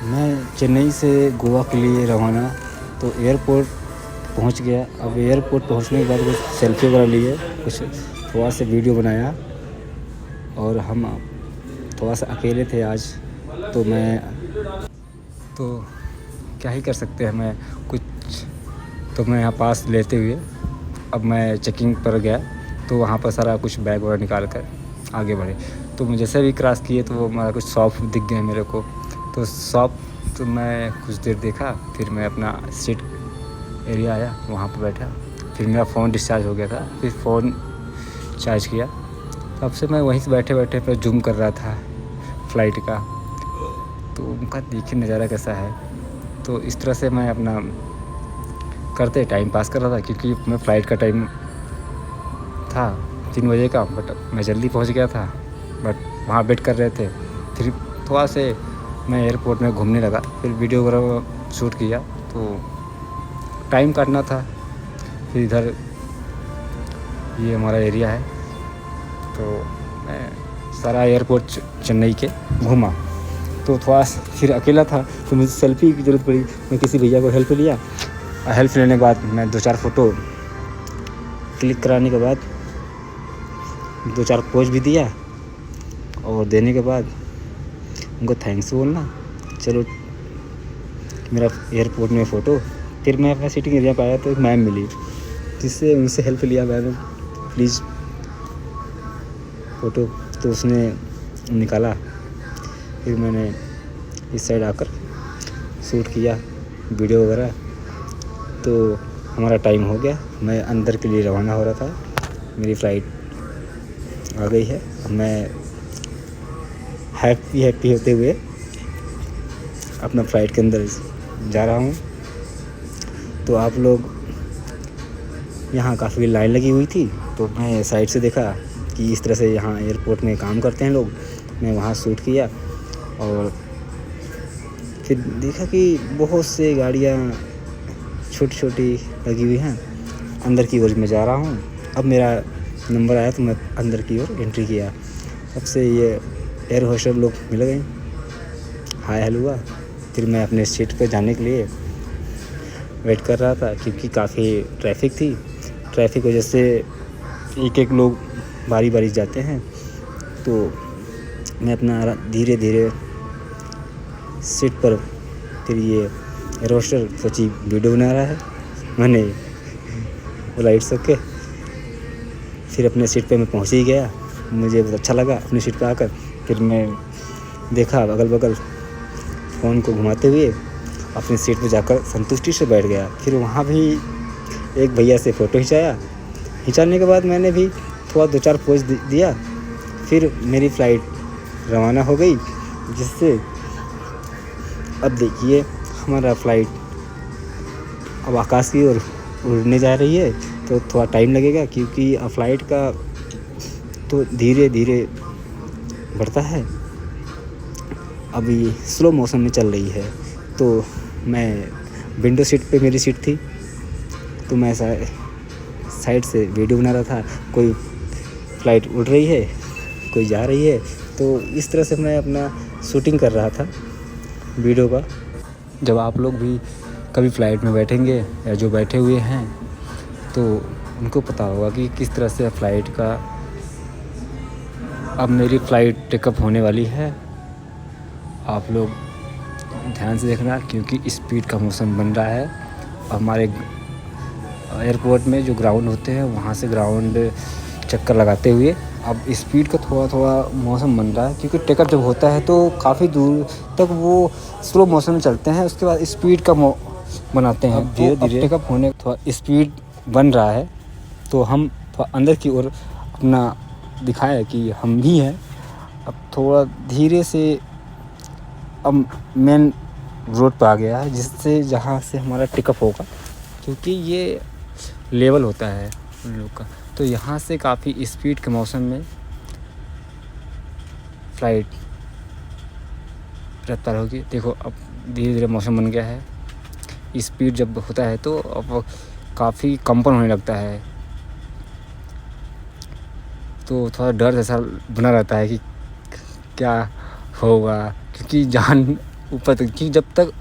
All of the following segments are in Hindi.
मैं चेन्नई से गोवा के लिए रवाना, तो एयरपोर्ट पहुंच गया। अब एयरपोर्ट पहुंचने के बाद कुछ सेल्फी वगैरह लिए, कुछ थोड़ा सा वीडियो बनाया, और हम थोड़ा सा अकेले थे आज, तो क्या ही कर सकते हैं। मैं यहाँ पास लेते हुए अब मैं चेकिंग पर गया, तो वहाँ पर सारा कुछ बैग वगैरह निकाल कर आगे बढ़े। तो मैं जैसे भी क्रॉस किए तो वो हमारा कुछ शॉप दिख गए मेरे को। तो शॉप तो मैं कुछ देर देखा, फिर मैं अपना सीट एरिया आया, वहाँ पर बैठा। फिर मेरा फ़ोन डिस्चार्ज हो गया था, फिर फ़ोन चार्ज किया। तब से मैं वहीं से बैठे बैठे पर जूम कर रहा था फ़्लाइट का, तो उनका देखिए नज़ारा कैसा है। तो इस तरह से मैं अपना करते टाइम पास कर रहा था, क्योंकि मैं फ़्लाइट का टाइम था 3 बजे का, बट मैं जल्दी पहुंच गया था। बट वहाँ वेट कर रहे थे। फिर थोड़ा से मैं एयरपोर्ट में घूमने लगा, फिर वीडियो वगैरह शूट किया, तो टाइम काटना था। फिर इधर ये हमारा एरिया है, तो मैं सारा एयरपोर्ट चेन्नई के घूमा। तो थोड़ा फिर अकेला था, तो मुझे सेल्फ़ी की ज़रूरत पड़ी। मैं किसी भैया को हेल्प लिया, और हेल्प लेने के बाद मैं 2-4 फ़ोटो क्लिक कराने के बाद 2-4 पोज भी दिया, और देने के बाद उनको थैंक्स बोलना, चलो मेरा एयरपोर्ट में फ़ोटो। फिर मैं अपना सीटिंग एरिया पर आया, तो एक मैम मिली, जिससे उनसे हेल्प लिया। मैम प्लीज़ फ़ोटो, तो उसने निकाला। फिर मैंने इस साइड आकर शूट किया वीडियो वगैरह। तो हमारा टाइम हो गया, मैं अंदर के लिए रवाना हो रहा था। मेरी फ़्लाइट आ गई है। अब मैं हैप्पी होते हुए अपना फ़्लाइट के अंदर जा रहा हूँ। तो आप लोग, यहाँ काफ़ी लाइन लगी हुई थी, तो मैं साइड से देखा कि इस तरह से यहाँ एयरपोर्ट में काम करते हैं लोग। मैं वहाँ शूट किया, और फिर देखा कि बहुत से गाड़ियाँ छोटी छोटी लगी हुई हैं। अंदर की ओर मैं जा रहा हूँ। अब मेरा नंबर आया, तो मैं अंदर की ओर एंट्री किया। तब से ये एयर होस्टर लोग मिल गए, हाय हेलो हुआ। फिर मैं अपने सीट पे जाने के लिए वेट कर रहा था, क्योंकि काफ़ी ट्रैफिक थी। ट्रैफिक वजह से एक लोग बारी बारी जाते हैं। तो मैं अपना धीरे धीरे सीट पर, फिर ये एयर होस्टर सोची वीडियो बना रहा है, मैंने वो लाइट सके। फिर अपने सीट पे मैं पहुंच ही गया। मुझे बहुत अच्छा लगा अपनी सीट पे आकर। फिर मैं देखा अगल बगल, फ़ोन को घुमाते हुए अपनी सीट पे जाकर संतुष्टि से बैठ गया। फिर वहाँ भी एक भैया से फ़ोटो खिंचाने के बाद मैंने भी थोड़ा 2-4 पोज दिया। फिर मेरी फ़्लाइट रवाना हो गई, जिससे अब देखिए हमारा फ़्लाइट अब आकाश की ओर उड़ने जा रही है। तो थोड़ा टाइम लगेगा, क्योंकि फ़्लाइट का तो धीरे धीरे बढ़ता है। अभी स्लो मोशन में चल रही है। तो मैं विंडो सीट पे, मेरी सीट थी, तो मैं साइड से वीडियो बना रहा था। कोई फ़्लाइट उड़ रही है, कोई जा रही है, तो इस तरह से मैं अपना शूटिंग कर रहा था वीडियो का। जब आप लोग भी कभी फ़्लाइट में बैठेंगे, या जो बैठे हुए हैं, तो उनको पता होगा कि किस तरह से फ़्लाइट का। अब मेरी फ़्लाइट टेकअप होने वाली है। आप लोग ध्यान से देखना, क्योंकि स्पीड का मौसम बन रहा है। हमारे एयरपोर्ट में जो ग्राउंड होते हैं, वहाँ से ग्राउंड चक्कर लगाते हुए अब स्पीड का थोड़ा थोड़ा मौसम बन रहा है। क्योंकि टेकअप जब होता है तो काफ़ी दूर तक वो स्लो मोशन में चलते हैं, उसके बाद स्पीड का बनाते हैं। अब धीरे धीरे टेकअप होने थोड़ा स्पीड बन रहा है, तो हम थोड़ा अंदर की ओर अपना दिखाया कि हम भी हैं। अब थोड़ा धीरे से अब मेन रोड पर आ गया है, जिससे जहाँ से हमारा टेकअप होगा, क्योंकि ये लेवल होता है उन लोग का। तो यहाँ से काफ़ी स्पीड के मौसम में फ़्लाइट रफ्तार होगी। देखो अब धीरे धीरे मौसम बन गया है। स्पीड जब होता है तो अब काफ़ी कंपन होने लगता है, तो थोड़ा डर जैसा बना रहता है कि क्या होगा, क्योंकि जान ऊपर तक, कि जब तक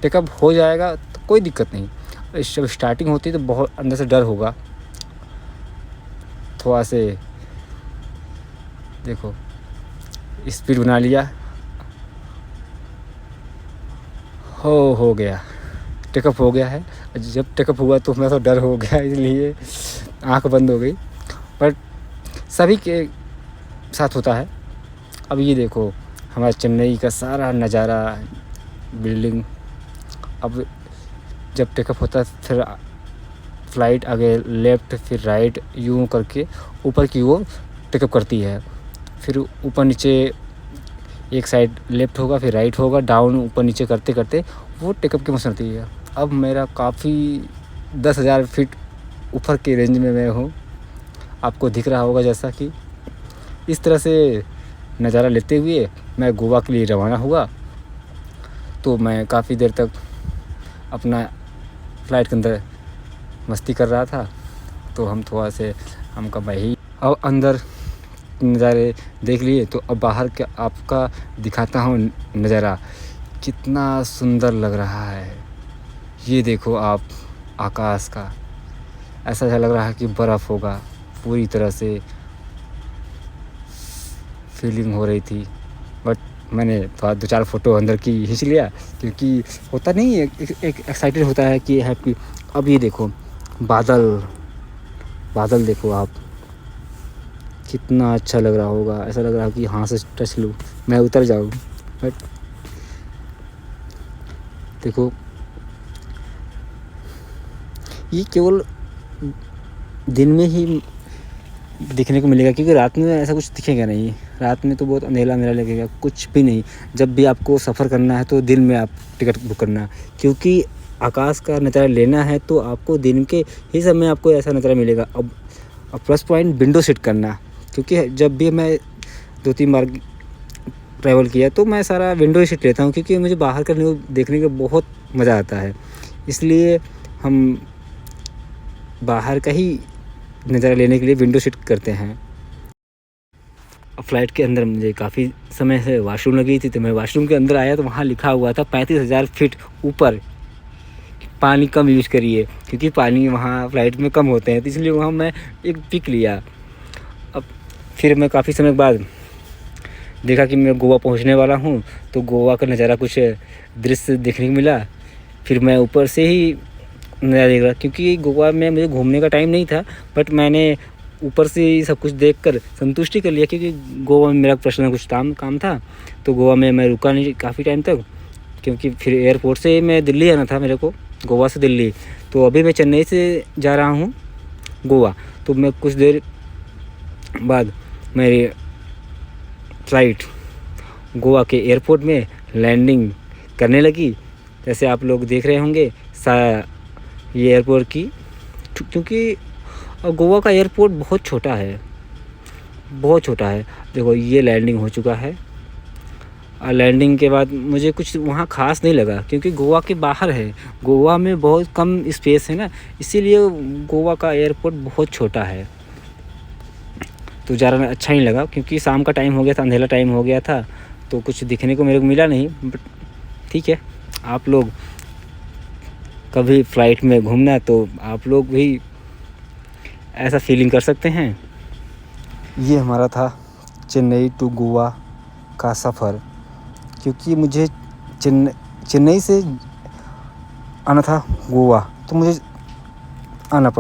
टेकअप हो जाएगा तो कोई दिक्कत नहीं। जब स्टार्टिंग होती है तो बहुत अंदर से डर होगा थोड़ा से। देखो स्पीड बना लिया, हो गया, टेकअप हो गया है। जब टेकअप हुआ तो मैं तो डर हो गया, इसलिए आँख बंद हो गई। बट सभी के साथ होता है। अब ये देखो हमारा चेन्नई का सारा नज़ारा, बिल्डिंग। अब जब टेकअप होता है फिर फ़्लाइट आगे लेफ़्ट फिर राइट यूँ करके ऊपर की ओर टेकअप करती है। फिर ऊपर नीचे एक साइड लेफ़्ट होगा फिर राइट होगा, डाउन ऊपर नीचे करते करते वो टेकअप की मोशन होती है। अब मेरा काफ़ी 10,000 फीट ऊपर के रेंज में मैं हूँ, आपको दिख रहा होगा। जैसा कि इस तरह से नज़ारा लेते हुए मैं गोवा के लिए रवाना हुआ। तो मैं काफ़ी देर तक अपना फ़्लाइट के अंदर मस्ती कर रहा था। तो हम थोड़ा से हम कहा भाई अब अंदर नज़ारे देख लिए, तो अब बाहर के आपका दिखाता हूँ नज़ारा, कितना सुंदर लग रहा है। ये देखो आप आकाश का, ऐसा लग रहा है कि बर्फ़ होगा, पूरी तरह से फीलिंग हो रही थी। बट मैंने थोड़ा 2-4 फ़ोटो अंदर की खींच लिया, क्योंकि होता नहीं है एक एक्साइटेड होता है कि हैप्पी। अब ये देखो बादल देखो आप, कितना अच्छा लग रहा होगा। ऐसा लग रहा है कि हाँ से टच लूँ, मैं उतर जाऊँ। बट देखो ये केवल दिन में ही दिखने को मिलेगा, क्योंकि रात में ऐसा कुछ दिखेगा नहीं। रात में तो बहुत अंधेरा लगेगा, कुछ भी नहीं। जब भी आपको सफ़र करना है तो दिन में आप टिकट बुक करना, क्योंकि आकाश का नज़ारा लेना है तो आपको दिन के ही समय आपको ऐसा नज़ारा मिलेगा। अब प्लस पॉइंट विंडो सीट करना, क्योंकि जब भी मैं 2-3 बार ट्रैवल किया तो मैं सारा विंडो सीट लेता हूँ, क्योंकि मुझे बाहर का व्यू देखने का बहुत मज़ा आता है। इसलिए हम बाहर का ही नज़ारा लेने के लिए विंडो सीट करते हैं। फ़्लाइट के अंदर मुझे काफ़ी समय से वॉशरूम लगी थी, तो मैं वॉशरूम के अंदर आया तो वहाँ लिखा हुआ था 35,000 फीट ऊपर पानी कम यूज़ करिए, क्योंकि पानी वहाँ फ़्लाइट में कम होते हैं। तो इसलिए वहाँ मैं एक पिक लिया। अब फिर मैं काफ़ी समय बाद देखा कि मैं गोवा पहुँचने वाला हूँ, तो गोवा का नज़ारा कुछ दृश्य देखने को मिला। फिर मैं ऊपर से ही नज़ारा देख रहा, क्योंकि गोवा में मुझे घूमने का टाइम नहीं था। बट मैंने ऊपर से ही सब कुछ देखकर संतुष्टि कर लिया, क्योंकि गोवा में मेरा पर्सनल कुछ काम था। तो गोवा में मैं रुका नहीं काफ़ी टाइम तक, क्योंकि फिर एयरपोर्ट से मैं दिल्ली आना था मेरे को, गोवा से दिल्ली। तो अभी मैं चेन्नई से जा रहा हूँ गोवा। तो मैं कुछ देर बाद मेरी फ़्लाइट गोवा के एयरपोर्ट में लैंडिंग करने लगी। जैसे आप लोग देख रहे होंगे ये एयरपोर्ट की, क्योंकि गोवा का एयरपोर्ट बहुत छोटा है, बहुत छोटा है। देखो ये लैंडिंग हो चुका है। और लैंडिंग के बाद मुझे कुछ वहाँ ख़ास नहीं लगा, क्योंकि गोवा के बाहर है, गोवा में बहुत कम स्पेस है ना, इसीलिए गोवा का एयरपोर्ट बहुत छोटा है। तो ज़्यादा अच्छा नहीं लगा, क्योंकि शाम का टाइम हो गया था, अंधेरा टाइम हो गया था, तो कुछ दिखने को मेरे को मिला नहीं। बट ठीक है, आप लोग कभी फ़्लाइट में घूमना है तो आप लोग भी ऐसा फीलिंग कर सकते हैं। ये हमारा था चेन्नई टू गोवा का सफ़र, क्योंकि मुझे चेन्नई से आना था गोवा, तो मुझे आना पड़ा।